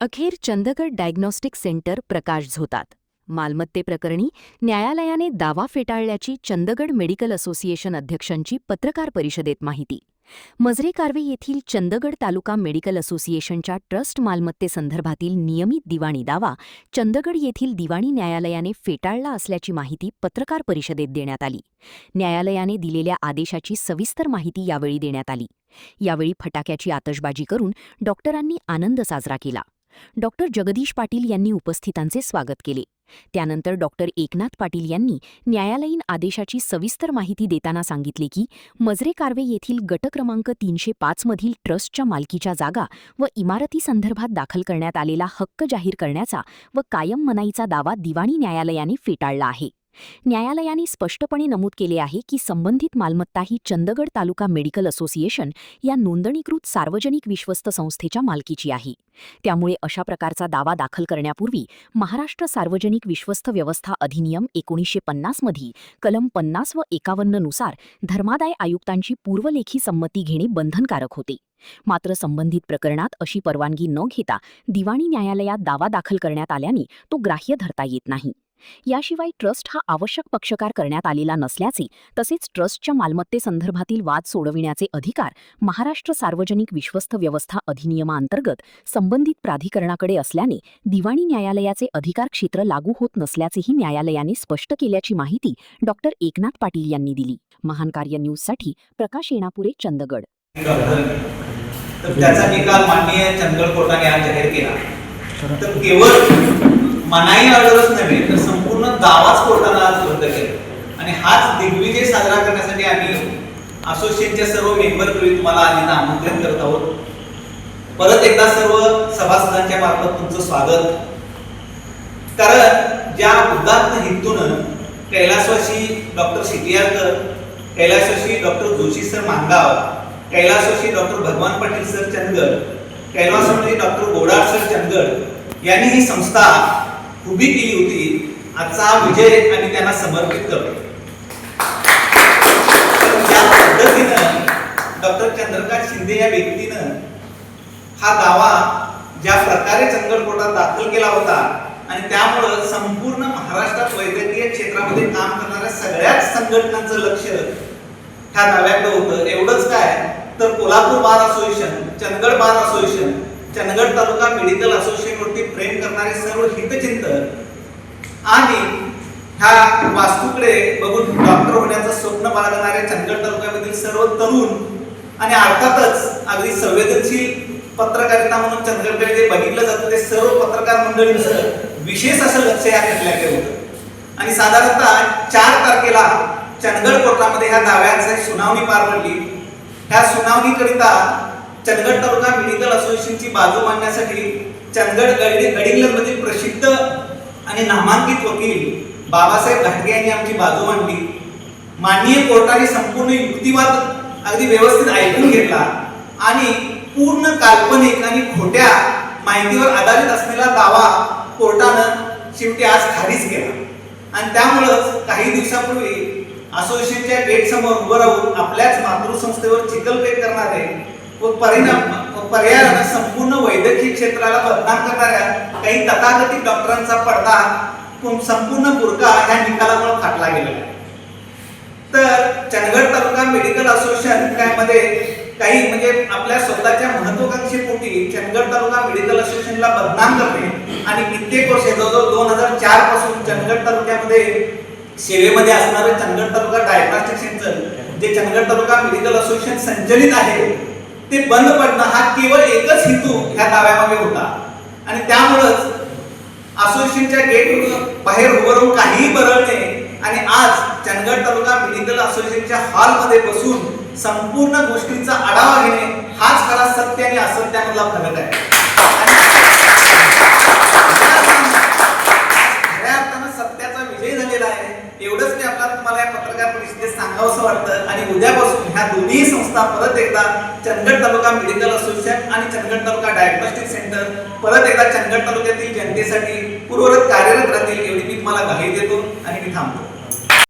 अखेर Chandgad diagnostic centre प्रकाश झोतात. मालमत्तेप्रकरणी न्यायालयाने दावा फेटाळल्याची चंदगड मेडिकल असोसिएशन अध्यक्षांची पत्रकार परिषदेत माहिती. मजरे कार्वे येथील चंदगड तालुका मेडिकल असोसिएशनच्या ट्रस्ट मालमत्तेसंदर्भातील नियमित दिवाणी दावा चंदगड येथील दिवाणी न्यायालयाने फेटाळला असल्याची माहिती पत्रकार परिषदेत देण्यात आली. न्यायालयाने दिलेल्या आदेशाची सविस्तर माहिती यावेळी देण्यात आली. यावेळी फटाक्याची आतषबाजी करून डॉक्टरांनी आनंद साजरा केला. डॉक्टर जगदीश पाटील यांनी उपस्थितांचे स्वागत केले. त्यानंतर डॉक्टर एकनाथ पाटील यांनी न्यायालयीन आदेशाची सविस्तर माहिती देताना सांगितले की मजरे कार्वे येथील गट क्रमांक 305 मधील ट्रस्टच्या मालकीच्या जागा व इमारतीसंदर्भात दाखल करण्यात आलेला हक्क जाहीर करण्याचा व कायम मनाईचा दावा दिवाणी न्यायालयाने फेटाळला आहे. न्यायालयाने स्पष्टपणे नमूद केले आहे की संबंधित मालमत्ता ही चंदगड तालुका मेडिकल असोसिएशन या नोंदणीकृत सार्वजनिक विश्वस्त संस्थेच्या मालकीची आहे. त्यामुळे अशा प्रकारचा दावा दाखल करण्यापूर्वी महाराष्ट्र सार्वजनिक विश्वस्त व्यवस्था अधिनियम 1950 मधील कलम 50 व 51 नुसार धर्मादाय आयुक्तांची पूर्वलेखी संमती घेणे बंधनकारक होते. मात्र संबंधित प्रकरणात अशी परवानगी न घेता दिवाणी न्यायालयात दावा दाखल करण्यात आल्याने तो ग्राह्य धरता येत नाही. याशिवाय ट्रस्ट हा आवश्यक पक्षकार करण्यात आलेला नसल्याचे तसेच ट्रस्टच्या मालमत्तेसंदर्भातील वाद सोडविण्याचे अधिकार महाराष्ट्र सार्वजनिक विश्वस्त व्यवस्था अधिनियमाअंतर्गत संबंधित प्राधिकरणाकडे असल्याने दिवाणी न्यायालयाचे अधिकार क्षेत्र लागू होत नसल्याचेही न्यायालयाने स्पष्ट केल्याची माहिती डॉक्टर एकनाथ पाटील यांनी दिली. महान कार्य न्यूजसाठी प्रकाश येणापुरे, चंदगड. त्याचा निकाल माननीय चंदगड कोर्टाने आज जाहीर केला. तर केवळ मनाई ऑर्डरच नव्हे तर संपूर्ण दावाच कोर्टाने आज रद्द केला आणि हाच दिग्विजय साजरा करण्यासाठी आम्ही असोसिएशनच्या सर्व मेंबरकडे तुम्हाला आधी आमंत्रित करत आहोत. परत एकदा सर्व सभासदांच्या मार्फत तुमचं स्वागत. कारण ज्या उदात्त हेतून कैलासवासी डॉक्टर शेटियारकर, कैलासवासी डॉक्टर जोशी सर मानगाव, कैलासवासी डॉक्टर भगवान पाटील सर चंदगड, कैलासवासी डॉक्टर गोडाळ सर चंदगड यांनी ही संस्था उभी केली होती, आजचा विजय आणि त्यांना समर्पित करतो. या पद्धतीनं डॉक्टर चंद्रकांत शिंदे या व्यक्तीनं हा दावा ज्या प्रकारे चंदगड कोर्टात दाखल केला होता आणि त्यामुळे संपूर्ण महाराष्ट्रात वैद्यकीय क्षेत्रामध्ये काम करणाऱ्या सगळ्याच संघटनांचं लक्ष ह्या दाव्याकडे होतं. एवढंच काय तर Kolhapur bar association, Chandgad bar association, Chandgad taluka medical association वरती प्रेम करणारे सर्व हितचिंतक आणि ह्या वास्तूकडे बघून डॉक्टर होण्याचं स्वप्न बाळगणारे चंदगड तालुक्यामधील सर्व तरुण आणि अर्थातच अगदी संवेदनशील पत्रकारिता म्हणून चंदगडकडे जे बघितलं जातं ते सर्व पत्रकार मंडळींचं विशेष असं लक्ष या खटल्याकडे होतं. आणि साधारणतः 4 तारखेला चंदगड कोर्टामध्ये ह्या दाव्याची सुनावणी पार पडली. ह्या सुनावणीकरिता चंदगड तालुका मेडिकल असोसिएशनची बाजू मांडण्यासाठी चंदगड गडिंग्लजमधील प्रसिद्ध आणि नामांकित वकील बाबासाहेब घाटगे यांनी आमची बाजू मांडली. माननीय कोर्टाने संपूर्ण युक्तिवाद अगदी व्यवस्थित ऐकून घेतला आणि पूर्ण काल्पनिक आणि खोट्या माहितीवर आधारित असलेला दावा कोर्टानं शेवटी आज खारिज केला. आणि त्यामुळेच काही दिवसापूर्वी असोसिएशनच्या गेट समोर उभं राहून आपल्याच मातृसंस्थेवर चिखलफेक करणारे व पर्यायाने संपूर्ण वैद्यकीय क्षेत्राला बदनाम करणाऱ्या काही तथाकथित डॉक्टरांचा पडदा संपूर्ण बुरका ह्या निकालामुळे फाटला गेलेला आहे. तर चंदगड तालुका मेडिकल असोसिएशन मध्ये काही म्हणजे आपल्या स्वतःच्या महत्वाकांक्षेपोटी चंदगड तालुका मेडिकल असोसिएशनला बदनाम करणे आणि कित्येक वर्षे जवळजवळ 2004 पासून चंदगड तालुक्यामध्ये सेवेमध्ये असणारे चंदगड तालुका डायग्नॉस्टिक सेंटर जे चंदगड तालुका मेडिकल असोसिएशन संचलित आहे ते बंद पडणं हा केवळ एकच हेतू ह्या दाव्यामागे होता. आणि त्यामुळेच असोसिएशनच्या गेट बाहेर उभं राहून काहीही बरळणे आणि आज चंदगड तालुका मेडिकल असोसिएशनच्या हॉलमध्ये बसून संपूर्ण गोष्टींचा आढावा घेणे हाच खरा सत्य आणि असत्यामधला फरक आहे. खऱ्या अर्थानं सत्याचा विजय झालेला आहे. एवढंच मी आपल्याला तुम्हाला या पत्रकार परिषदेत सांगावंसं वाटतं. आणि उद्यापासून ह्या दोन्ही संस्था परत एकदा चंदगड तालुका मेडिकल असोसिएशन आणि चंदगड तालुका डायग्नॉस्टिक सेंटर परत एकदा चंदगड तालुक्यातील जनतेसाठी पूर्ववत कार्यरत राहतील एवढी मी तुम्हाला ग्वाही देतो आणि मी थांबतो.